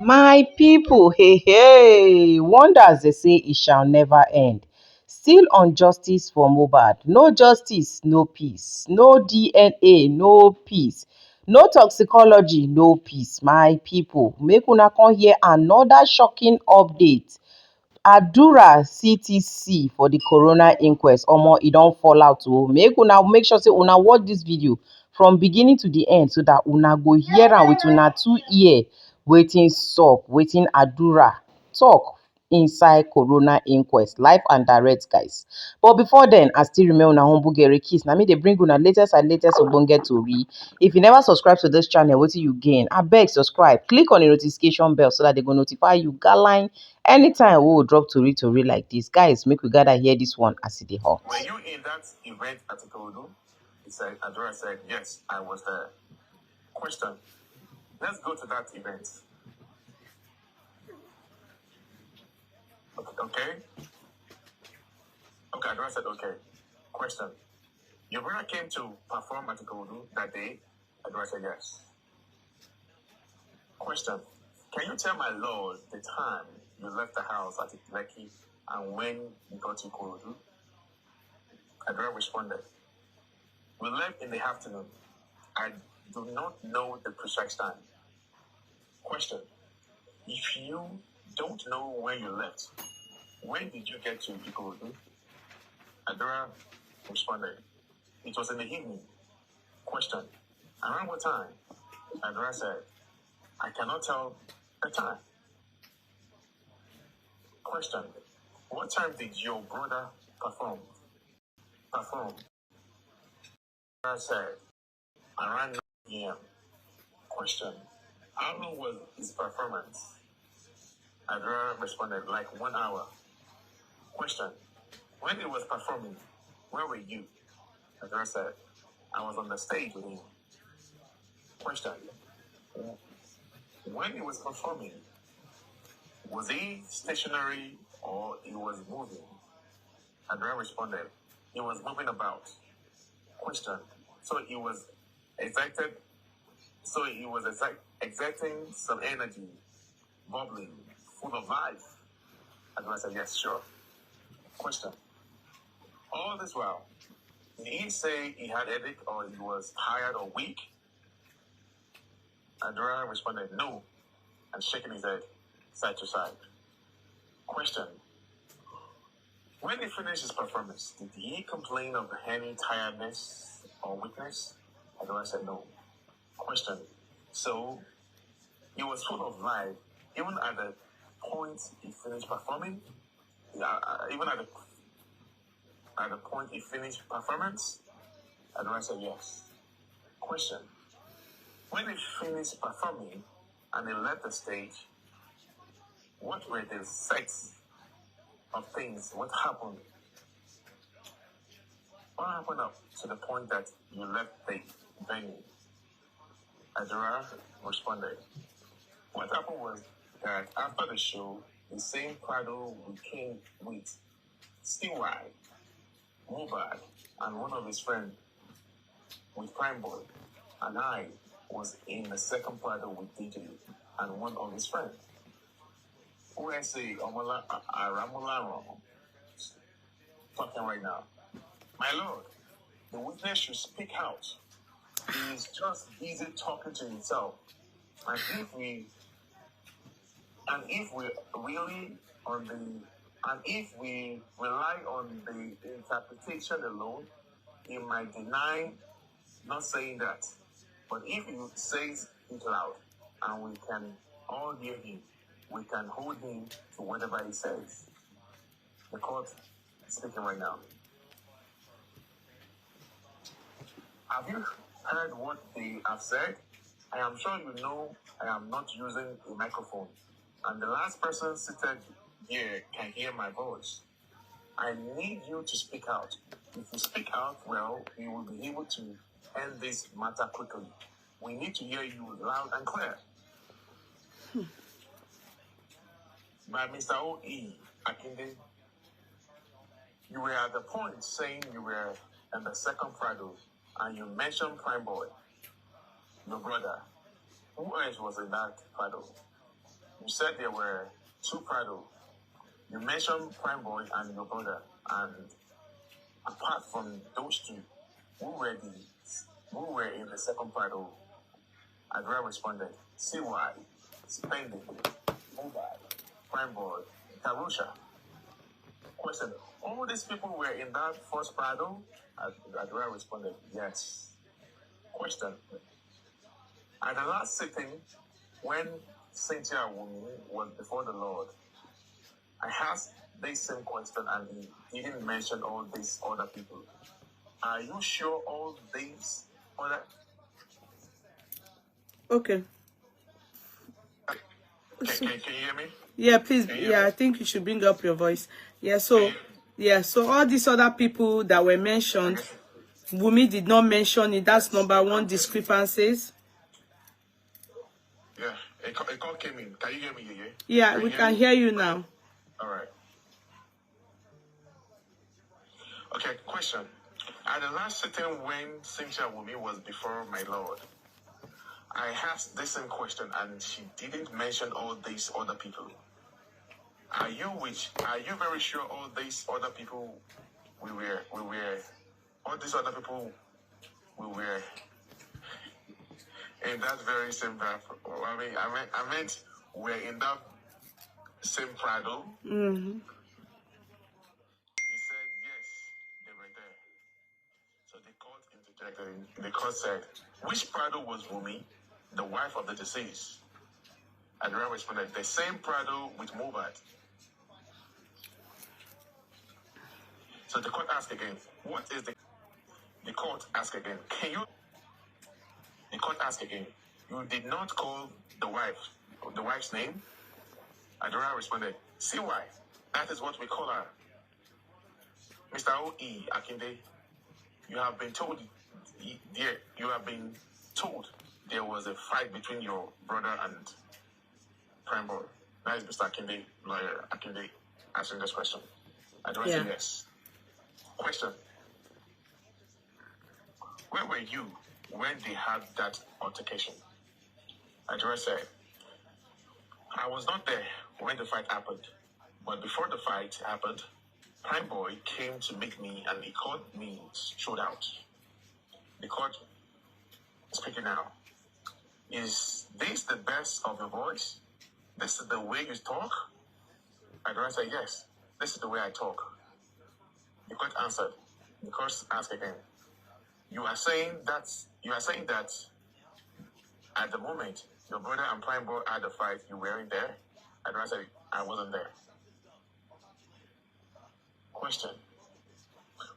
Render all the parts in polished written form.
My people, hey, hey, wonders they say it shall never end. Still on justice for Mohbad. No justice, no peace. No DNA, no peace. No toxicology, no peace. My people, make una come hear another shocking update. Adura CTC for the coroner inquest. Omo, e don fall out o. Make sure say una watch this video from beginning to the end so that una go hear am with una two ear wetin sup, wetin Adura talk inside coroner inquest live and direct, guys. But before then, I still remain una humble Gary Kiss. Na me dey bring una latest and latest ogbonge tori. If you never subscribe to this channel, wetin you gain? Abeg subscribe, click on the notification bell so that they go notify you galine anytime we will drop tori like this. Guys, make we gather hear this one as it dey hot. Were you in that event at Ikodu? He said, Adura said, yes, I was there. Question. Let's go to that event. Okay? Okay, Adura said, okay. Question. Your brother came to perform at Ikodu that day? Adura said, yes. Question. Can you tell my lord the time you left the house at Lekki and when you got to Ikodu? Adura responded, we left in the afternoon. I do not know the precise time. Question. If you don't know when you left, when did you get to Ikodu? Adura responded, it was in the evening. Question. Around what time? Adura said, I cannot tell the time. Question. What time did your brother perform? Adura said, around 9 p.m. Question. How long was his performance? Adura responded, like 1 hour. Question. When he was performing, where were you? Adura said, I was on the stage with him. Question. When he was performing, was he stationary or he was moving? Adura responded, he was moving about. Question. So he was excited. Exerting some energy, bubbling, full of life. Adura said, yes, sure. Question. All this while, did he say he had headache or he was tired or weak? Adura responded, no, and shaking his head side to side. Question. When he finished his performance, did he complain of any tiredness or weakness? Adura said, no. Question. So, he was full of life even at the point he finished performing? Even at the point he finished performance? Adura said, yes. Question. When he finished performing and he left the stage, what were the sets of things? What happened? What happened up to the point that you left the venue? Adura responded, what happened was that after the show, the same Prado we came with CY, mohbad, and one of his friends with Prime Boy, and I was in the second Prado with DJ and one of his friends. USA Omola Aramula talking right now. My lord, the witness should speak out. He is just busy talking to himself. And if we rely on the interpretation alone, he might deny not saying that. But if he says it loud and we can all hear him, we can hold him to whatever he says. The court is speaking right now. Have you heard what they have said? I am sure you know I am not using a microphone. And the last person seated here can hear my voice. I need you to speak out. If you speak out well, we will be able to end this matter quickly. We need to hear you loud and clear. By Mr. O.E. Akinde, you were at the point saying you were in the second Prado, and you mentioned Prime Boy, your brother. Who else was in that Prado? said there were two Prado. You mentioned Prime Boy and your brother. And apart from those two, who were in the second Prado? Adura responded, CY, Spending, Mohbad, Prime Boy, Tarusha. Question, all these people were in that first Prado? Adura responded, yes. Question, at the last sitting, when Cynthia Wumi was before the Lord, I asked this same question and he didn't mention all these other people. Are you sure all these other... Okay. Can you hear me? Yeah, please. Yeah, I think you should bring up your voice. Yeah, so all these other people that were mentioned, Wumi did not mention it. That's number one discrepancies. Yeah, a call came in. Can you hear me? Yeah, we can hear you now. All right. Okay, question. At the last sitting when Cynthia Wumi was before my Lord, I asked this same question and she didn't mention all these other people. Are you very sure all these other people all these other people we were in that very same battle? I meant we're in that same Prado. Mm-hmm. He said yes, they were there. So the court interjected. The court said, which Prado was Wumi, the wife of the deceased? Adura responded, the same Prado with mohbad. So the court asked again, what is the court asked again, the court asked again, you did not call the wife's name? Adura responded, CY, that is what we call her. Mr. O.E. Akinde, you have been told there was a fight between your brother and Prime Boy. That is Mr. Akinde, lawyer Akinde, answering this question. Adura said yes. Question. Where were you when they had that altercation? Adura said, I was not there when the fight happened. But before the fight happened, Prime Boy came to meet me and he called me shootout. The court speaking now. Is this the best of your voice? This is the way you talk? Adura said, yes, this is the way I talk. The court answered. The court asked again. You are saying that at the moment your brother and Prime Boy had a fight, you weren't there? Adura said, I wasn't there. Question.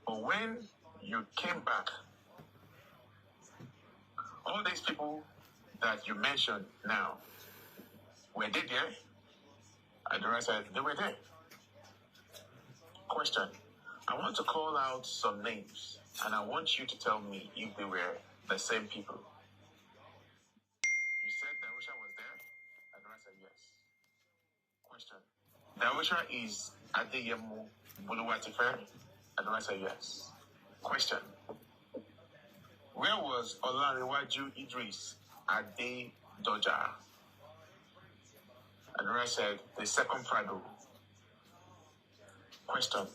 But when you came back, all these people that you mentioned now, were they there? Adura said, they were there. Question. I want to call out some names, and I want you to tell me if they were the same people. You said Darusha was there? Adura said, yes. Question. Darusha is Adeyemo Buluwatife? Adura said, yes. Question. Where was Olariwaju Idris Adedoja? Adura said, the second Prado. Question.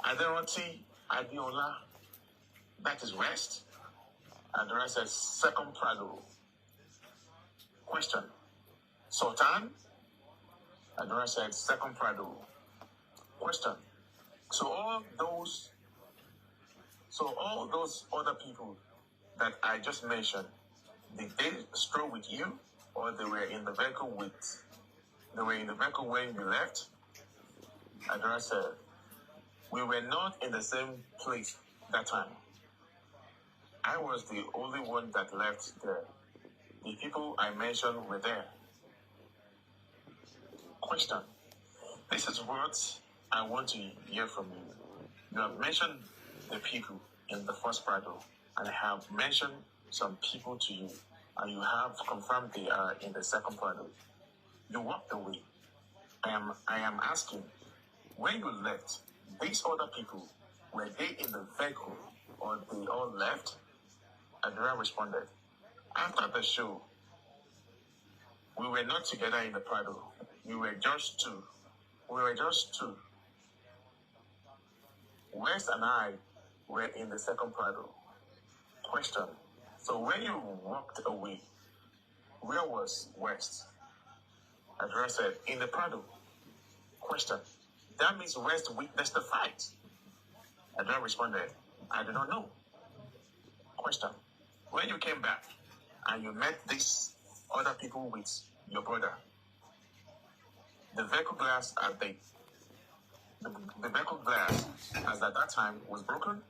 Aderanti Adiola, that is West? Adura said, second Prado. Question. Sultan? Adura said, second Prado. Question. So all those other people that I just mentioned, did they stroll with you, or they were in the vehicle when you left? Adura said, we were not in the same place that time. I was the only one that left there. The people I mentioned were there. Question. This is what I want to hear from you. You have mentioned the people in the first Prado, and I have mentioned some people to you, and you have confirmed they are in the second Prado. You walked away. I am asking, when you left, these other people, were they in the vehicle or they all left? Adura responded, after the show, We were not together in the Prado. We were just two. We were just two. West and I were in the second Prado. Question. So when you walked away, where was West? Adura said, in the Prado. Question. That means West witnessed the fight. Adura responded, I do not know. Question. When you came back and you met these other people with your brother, the vehicle glass at the vehicle glass as at that time was broken?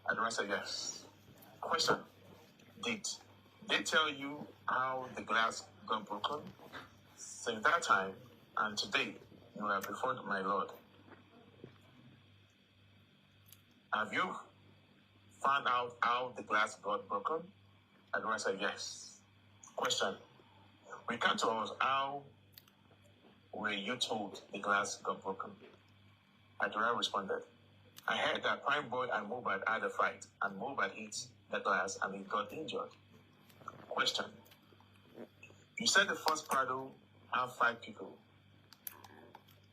Adura said yes. Question. Did they tell you how the glass got broken? Since that time and today, you are before my Lord. Have you found out how the glass got broken? Adura said yes. Question. Recount to us how were you told the glass got broken? Adura responded, I heard that Prime Boy and mohbad had a fight, and mohbad hit the glass and he got injured. Question. You said the first Prado had 5 people.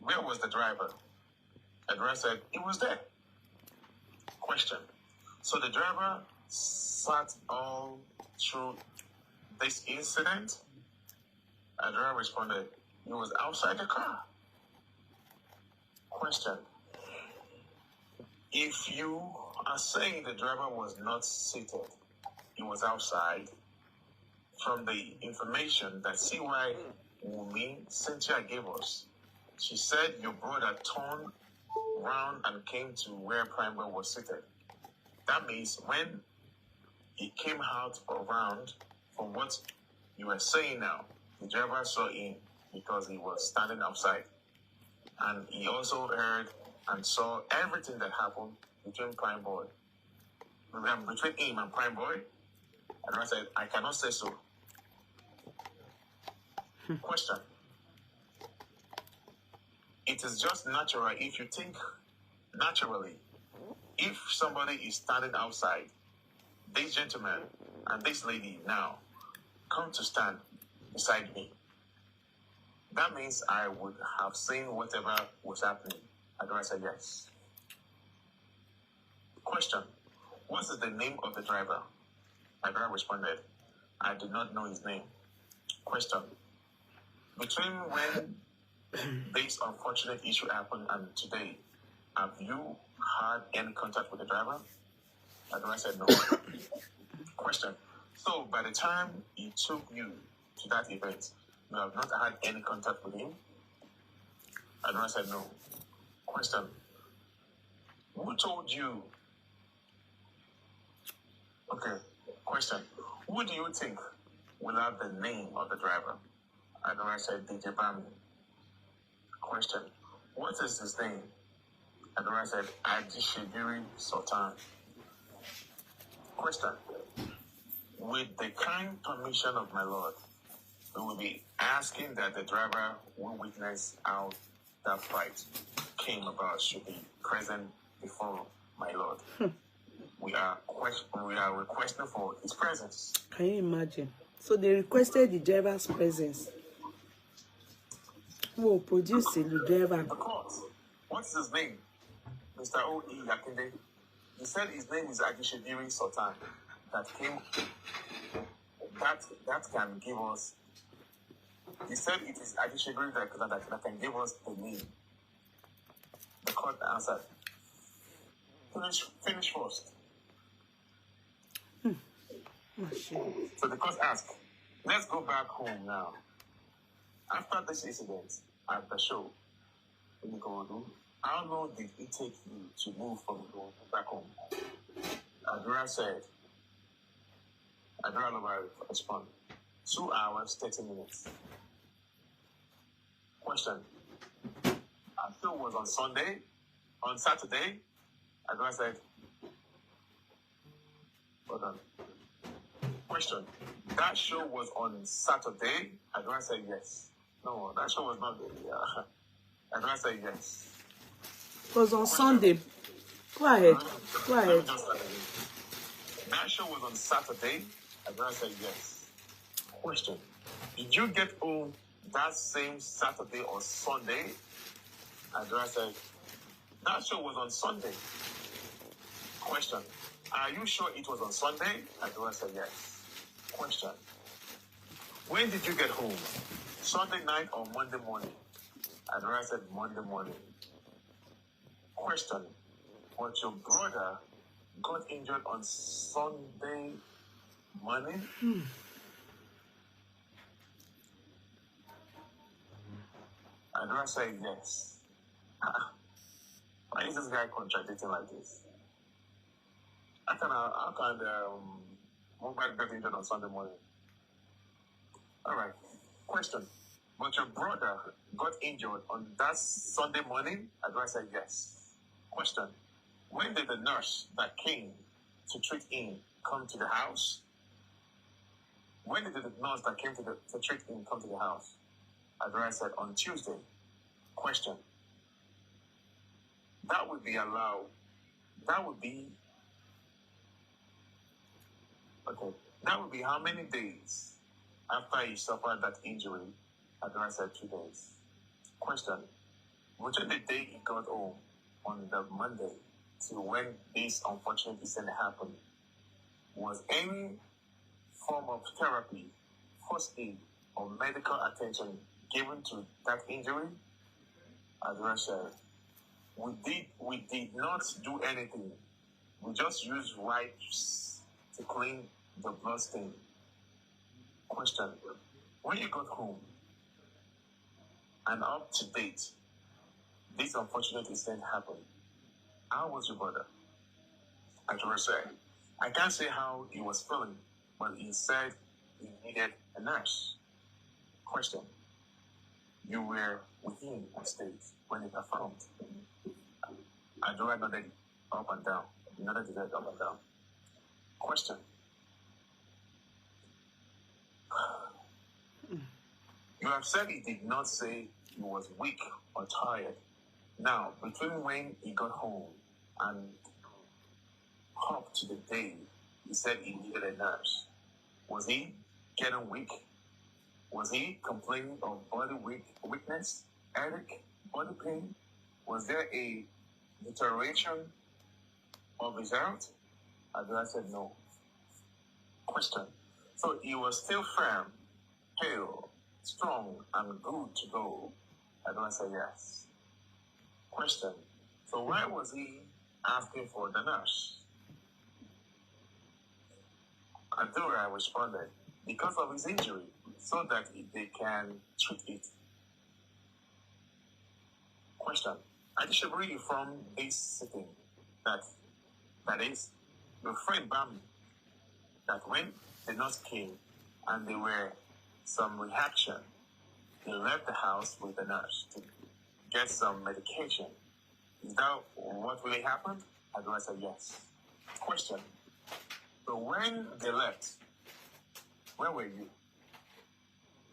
Where was the driver? Adura said, he was there. Question. So the driver sat all through this incident? Adura responded, he was outside the car. Question. If you are saying the driver was not seated, he was outside, from the information that CY Wumi Cynthia gave us, she said your brother turned round and came to where Prime Boy was seated. That means when he came out around, from what you are saying now, the driver saw him because he was standing outside. And he also heard and saw everything that happened between Prime Boy. Between him and Prime Boy. And I said, I cannot say so. Question. It is just natural if you think naturally. If somebody is standing outside, this gentleman and this lady now come to stand beside me. That means I would have seen whatever was happening. Adura said yes. Question. What is the name of the driver? Adura responded, I do not know his name. Question. Between when this unfortunate issue happened and today, have you had any contact with the driver? Adura said no. Question. So by the time he took you to that event, you have not had any contact with him? Adura said no. Question. Who told you? Okay. Question. Who do you think will have the name of the driver? Adura said DJ Bami. Question. What is his name? Adura said Adishibiri Sultan. Question. With the kind permission of my Lord, we will be asking that the driver who witnessed how that fight came about should be present before my Lord. We are requesting for his presence. Can you imagine? So they requested the driver's presence. Who will produce the driver? The court. What's his name? Mr. O.E. Yakinde. He said his name is Adishibiri Sultan. That can give us. He said it is Adishibiri that can give us the name. The court answered. Finish first. So the court asked, let's go back home now. After this incident at the show in Ikorodu, how long did it take you to move from Ikorodu back home? Adura said, Adura Loba responded, 2 hours, 30 minutes. Question. Our show was on Sunday. On Saturday, Adura said, hold on. Question. That show was on Saturday. Adura said yes. No, that show was not there. Adura said yes. It was on Sunday. Go ahead. Go ahead. That show was on Saturday. Adura said yes. Question. Did you get home that same Saturday or Sunday? Adura said, that show was on Sunday. Question, are you sure it was on Sunday? Adura said, yes. Question, when did you get home? Sunday night or Monday morning? Adura said, Monday morning. Question, but your brother got injured on Sunday morning? Adura said, yes. Why is this guy contradicting like this? How can mohbad get injured on Sunday morning? All right. Question. But your brother got injured on that Sunday morning? Adura said, yes. Question. When did the nurse that came to treat him come to the house? When did the nurse that came to treat him come to the house? Adura said, on Tuesday. Question. That would be allowed. That would be how many days after he suffered that injury? Adura said 2 days. Question. Between the day he got home on the Monday to when this unfortunate incident happened, was any form of therapy, first aid, or medical attention given to that injury? Adura said, we did not do anything. We just used wipes to clean the blood stain. Question. When you got home and up to date, this unfortunate incident happened, how was your brother? Adura said, I can't say how he was feeling, but he said he needed a nurse. Question. You were with him on stage when he performed. Adura nodded up and down. He nodded his head up and down. Question. You have said he did not say he was weak or tired. Now, between when he got home and up to the day he said he needed a nurse, was he getting weak? Was he complaining of body weakness, headache, body pain? Was there a deterioration of his health? Adura said no. Question. So he was still firm, pale, strong, and good to go? Adura said yes. Question. So why was he asking for the nurse? Adura responded, because of his injury, so that they can treat it. Question. I should read you from this sitting that is, your friend Bami, that when the nurse came and there were some reaction, he left the house with the nurse to get some medication. Is that what really happened? Adura said yes. Question. So when they left, where were you?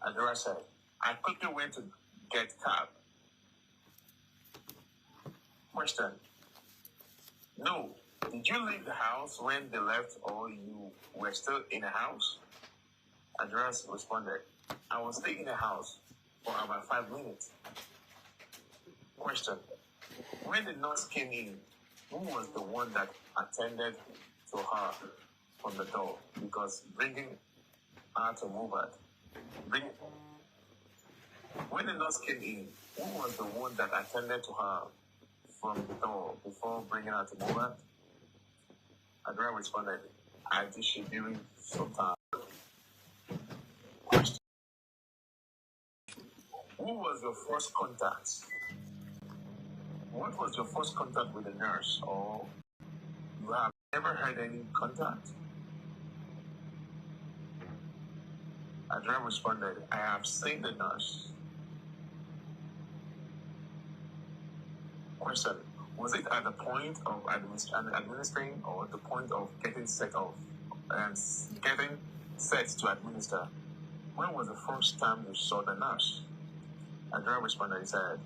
Adura said, I quickly went to get cab. Question. No. Did you leave the house when they left or you were still in the house? Adura responded, I was staying in the house for about 5 minutes. Question. When the nurse came in, who was the one that attended to her from the door? Because bringing her to mohbad. When the nurse came in, who was the one that attended to her from the door before bringing her to mohbad? Adura responded, I distributed sçàtà. Question. Who was your first contact? What was your first contact with the nurse? Or you have never had any contact? Adura responded, I have seen the nurse. Question. Was it at the point of administering or the point of getting set off and getting set to administer? When was the first time you saw the nurse? Adura responded, he said,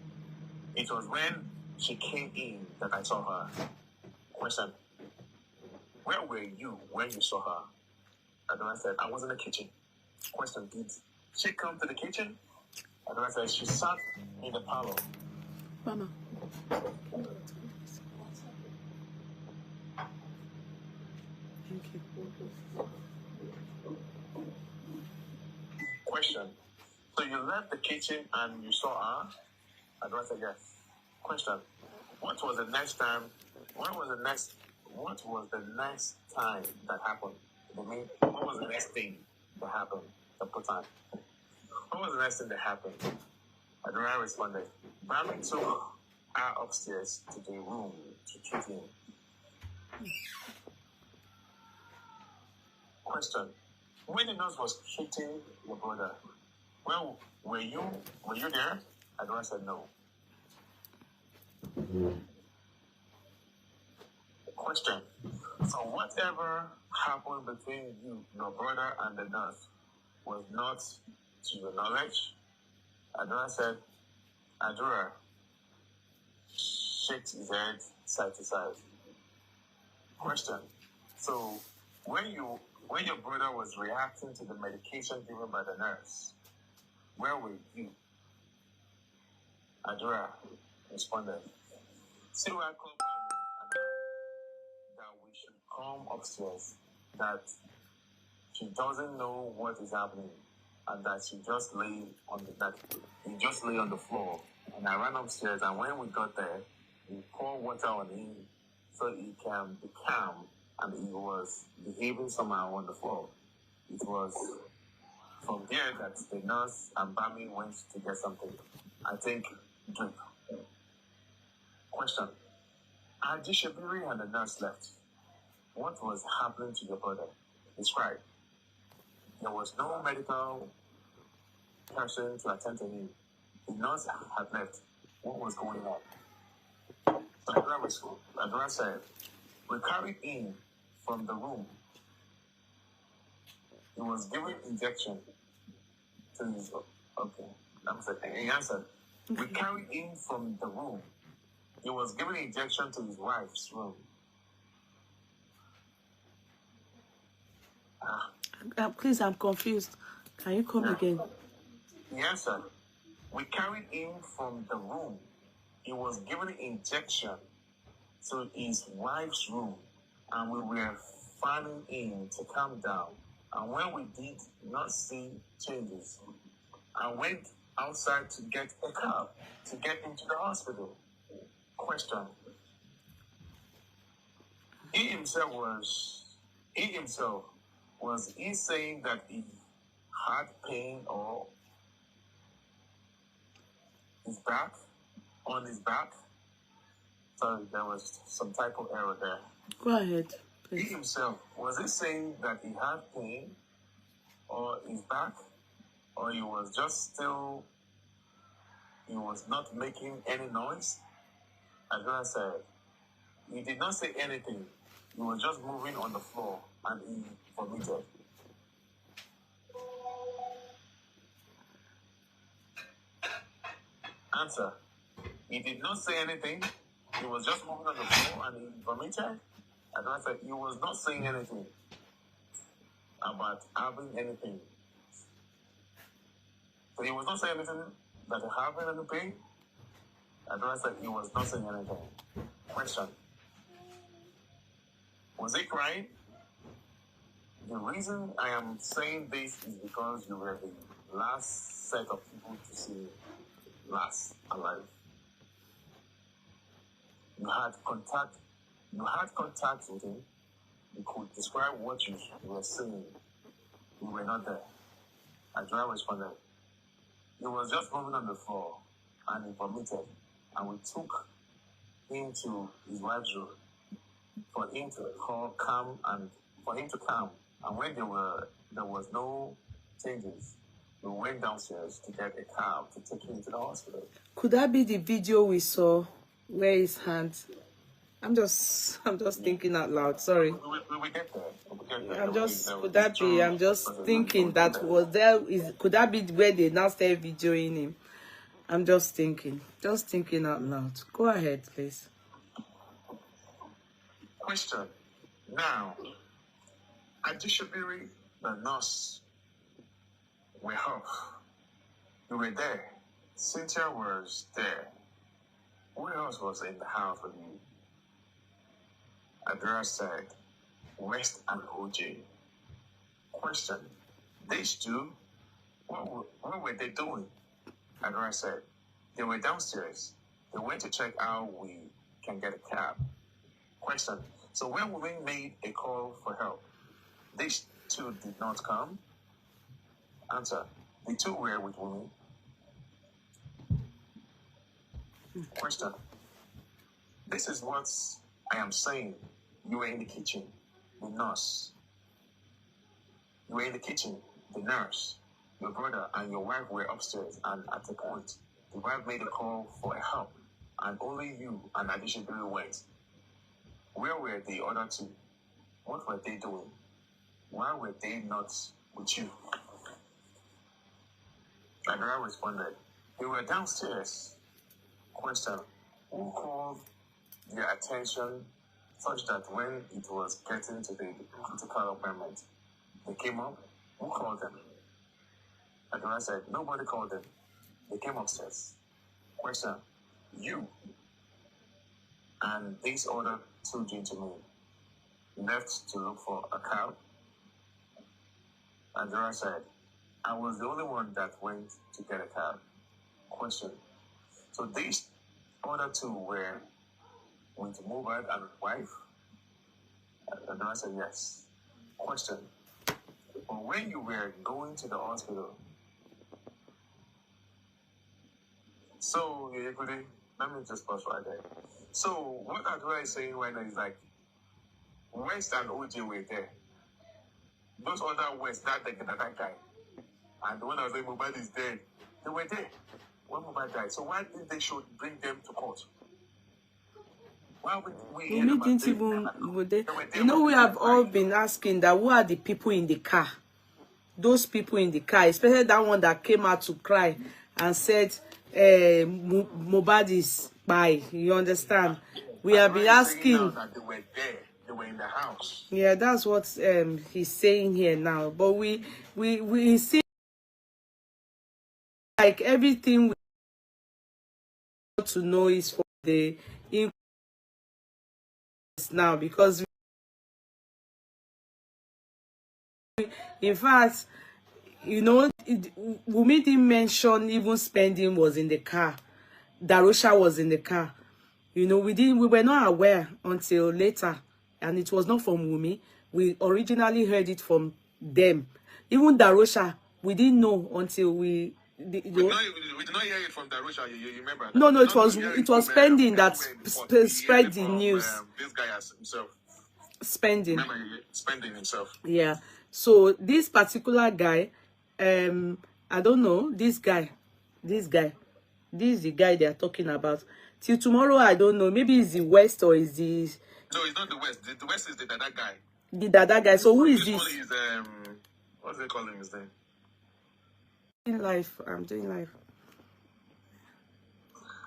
it was when she came in that I saw her. Question. Where were you when you saw her? Adura said, I was in the kitchen. Question. Did she come to the kitchen? Adura said she sat in the parlor. Mama. Thank you. Question. So you left the kitchen and you saw her? Adura said yes. Question. What was the next time? What was the next time that happened? What was the next thing that happened? The put time. What was the next thing that happened? Adura responded, Bami took her upstairs to the room to treat him. Question. When the nurse was treating your brother, well, were you there? Adura said no. Question. So whatever happened between you, your brother, and the nurse was not to your knowledge? Adura said, Adura shakes his head side to side. Question. So when your brother was reacting to the medication given by the nurse, where were you? Adura responded, see where I come that we should come upstairs, that she doesn't know what is happening, and that he just lay on the floor. And I ran upstairs, and when we got there, we poured water on him so he can be calm, and he was behaving somehow on the floor. It was from there that the nurse and Bami went to get something. I think drink. Question. Adishabiri and the nurse left. What was happening to your brother? Describe. There was no medical person to attend to him. The nurse had left. What was going on? So Adura said, we carried him from the room. He was given injection to his... Okay. He answered. We carried him from the room. He was given injection to his wife's room. Please, I'm confused. Can you come again? He answered. We carried him from the room. He was given injection to his wife's room, and we were fanning him to calm down. And when we did not see changes, I went outside to get a cab to get into the hospital. Question. He himself was he saying that he had pain or on his back? Sorry, there was some type of error there. Go ahead, please. He himself, was he saying that he had pain or his back? Or he was not making any noise? Adura said, he did not say anything. He was just moving on the floor and he vomited. Answer. He did not say anything. He was just moving on the floor and he vomited. Adura said he was not saying anything about having anything. So he was not saying anything that he having any pain. Adura said he was not saying anything. Question. Was he crying? The reason I am saying this is because you were the last set of people to see last alive. You had contact with him. You could describe what you were seeing. You were not there. Adura responded. He was just moving on the floor and he vomited. And we took him to his wife's room for him to calm. And when there was no changes, we went downstairs to get a cab to take him to the hospital. Could that be the video we saw where his hands? I'm just thinking out loud. Sorry. We get there. I'm just thinking that was there. Could that be where they now start videoing him? I'm just thinking out loud. Go ahead, please. Question. Now, Adishabiri, the nurse, were off. You were there. Cynthia was there. Who else was in the house with you? Adura said, West and OJ. Question, these two, what were they doing? Adura said, they were downstairs. They went to check how we can get a cab. Question, so when Wumi made a call for help, these two did not come? Answer, the two were with Wumi. Question, this is what I am saying. You were in the kitchen, the nurse. You were in the kitchen, the nurse. Your brother and your wife were upstairs, and at the point, the wife made a call for help, and only you and Adishibiri went. Where were the other two? What were they doing? Why were they not with you? Adura responded, they were downstairs. Question, who called their attention such that when it was getting to the critical moment, they came up? Who called them? Adura said, nobody called them. They came upstairs. Question, you and these other two gentlemen left to look for a cab? Adura said, I was the only one that went to get a cab. Question, so these other two were with mohbad and wife? Adura said, yes. Question, but when you were going to the hospital, so let me just pause right there. So what Adura is saying right now is like, West and OJ were there. Those other West, that guy, and the one that was saying mohbad is dead, they were there when mohbad died. So why didn't they should bring them to court? Why would we hear about didn't even, you know, we have all been asking that who are the people in the car? Those people in the car, especially that one that came out to cry and said, mohbad is by. You understand? We have been asking. That they were there. They were in the house. Yeah, that's what he's saying here now. But we see like everything we want to know is for the inquest now, because in fact, you know, Wumi didn't mention even spending was in the car. Darosha was in the car. You know, we were not aware until later, and it was not from Wumi. We originally heard it from them. Even Darosha, we didn't know until we did not hear it from Darosha. You remember? No, it was spending that spread the news. This guy has himself. Spending. Remember, spending himself. Yeah. So this particular guy, I don't know, this guy, this is the guy they are talking about. Till tomorrow, I don't know. Maybe it's the West or is the... No, it's not the West. The West is the Dada guy. The Dada guy. So who is this? One is, what's they calling his name? In life. I'm doing life.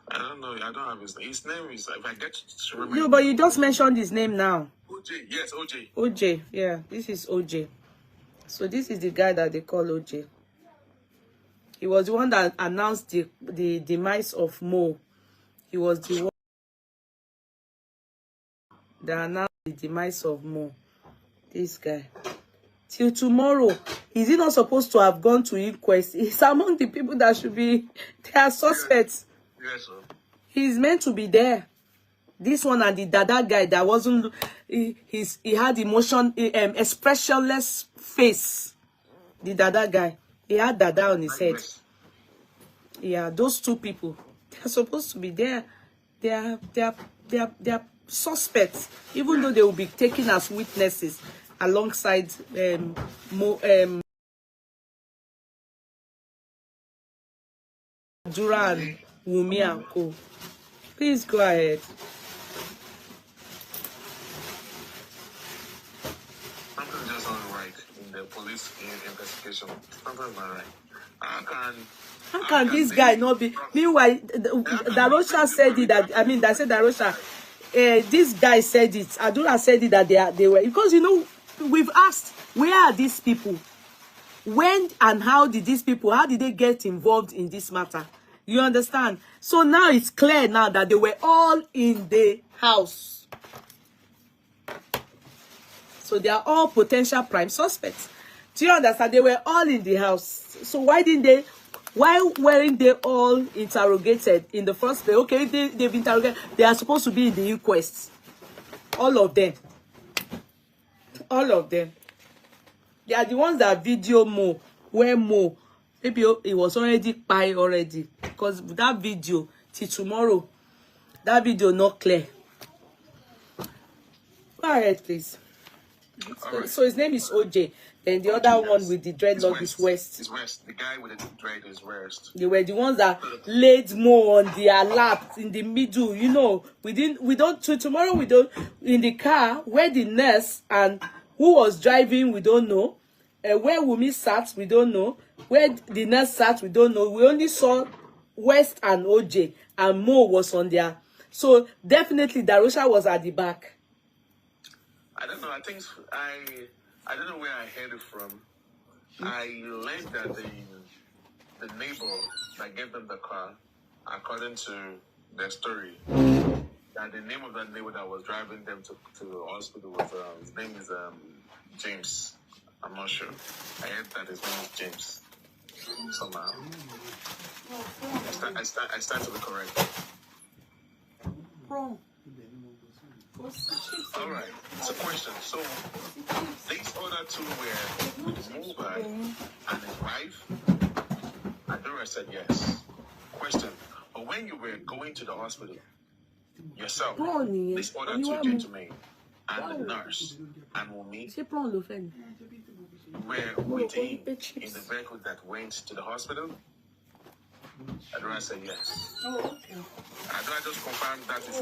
I don't know. I don't have his name. His name is, if I get to remember... No, but you just mentioned his name now. OJ. Yes, OJ. OJ. Yeah, this is OJ. So this is the guy that they call OJ. He was the one that announced the demise of Mo. He was the one that announced the demise of Mo. This guy. Till tomorrow, is he not supposed to have gone to inquest? He's among the people that should be, they are suspects. Yes, sir. He's meant to be there. This one and the Dada guy that wasn't, he had emotion, expressionless face. The Dada guy, he had Dada on his head. Yeah, those two people, they're supposed to be there. They are suspects, even though they will be taken as witnesses alongside Adura and Wumi and Co. Please go ahead. Something's just not right in the police investigation. Something's not right. How can this guy not be? Meanwhile, Darosha said it that, I mean, I said Darosha, this guy said it, Adura said it that they were, because, you know, we've asked, where are these people? when and how did these people, how did they get involved in this matter? You understand? So now it's clear now that they were all in the house. So they are all potential prime suspects. Do you understand? They were all in the house. So why weren't they all interrogated in the first place? Okay, they've interrogated. They are supposed to be in the inquest. All of them. All of them. They are the ones that video Mo, where Mo, maybe it was already pie already. Because that video, till tomorrow, that video not clear. Go ahead, please. Right. So his name is OJ. Then the other one with the dreadlock is West. It's West. The guy with the dread is West. They were the ones that laid Mo on their lap in the middle. You know, tomorrow we don't, in the car, where the nurse and who was driving, we don't know. Where Wumi sat, we don't know. Where the nurse sat, we don't know. We only saw West and OJ, and Mo was on there. So definitely Darusha was at the back. I don't know. I think I don't know where I heard it from. I learned that the neighbor that gave them the car, according to their story, that the name of that neighbor that was driving them to the hospital was his name is James. I'm not sure. I heard that his name is James. Somehow. I stand to be correct. Wrong. All right. It's a question. So these other two were mohbad and his wife. Adura said yes. Question. But when you were going to the hospital yourself, these other two gentlemen and the nurse and Wumi were waiting in the vehicle that went to the hospital. Adura said yes. Oh, okay. Adura just confirmed that is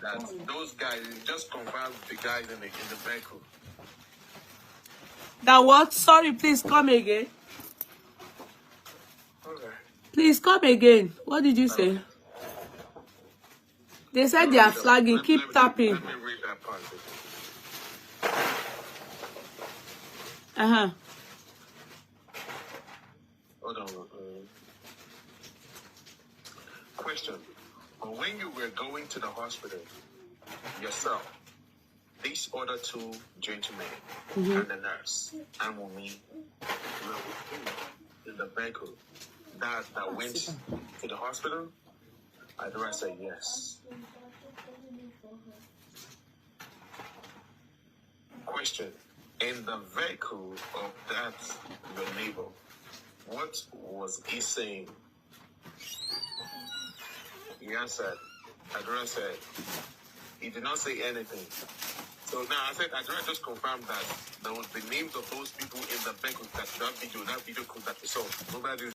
that those guys just confirmed the guys in the vehicle. That what? Sorry, please come again. Okay. Please come again. What did you say? They said they are flagging. Keep tapping. Let me read that part. Hold on. Question. But when you were going to the hospital yourself, these other two gentlemen and the nurse and Wumi were with you in the vehicle that went to the hospital? Adura said yes. Question. In the vehicle of that your neighbor, what was he saying? He answered. Adura said he did not say anything. So now I said Adura just confirmed that there was the names of those people in the vehicle that video clip that we saw. Nobody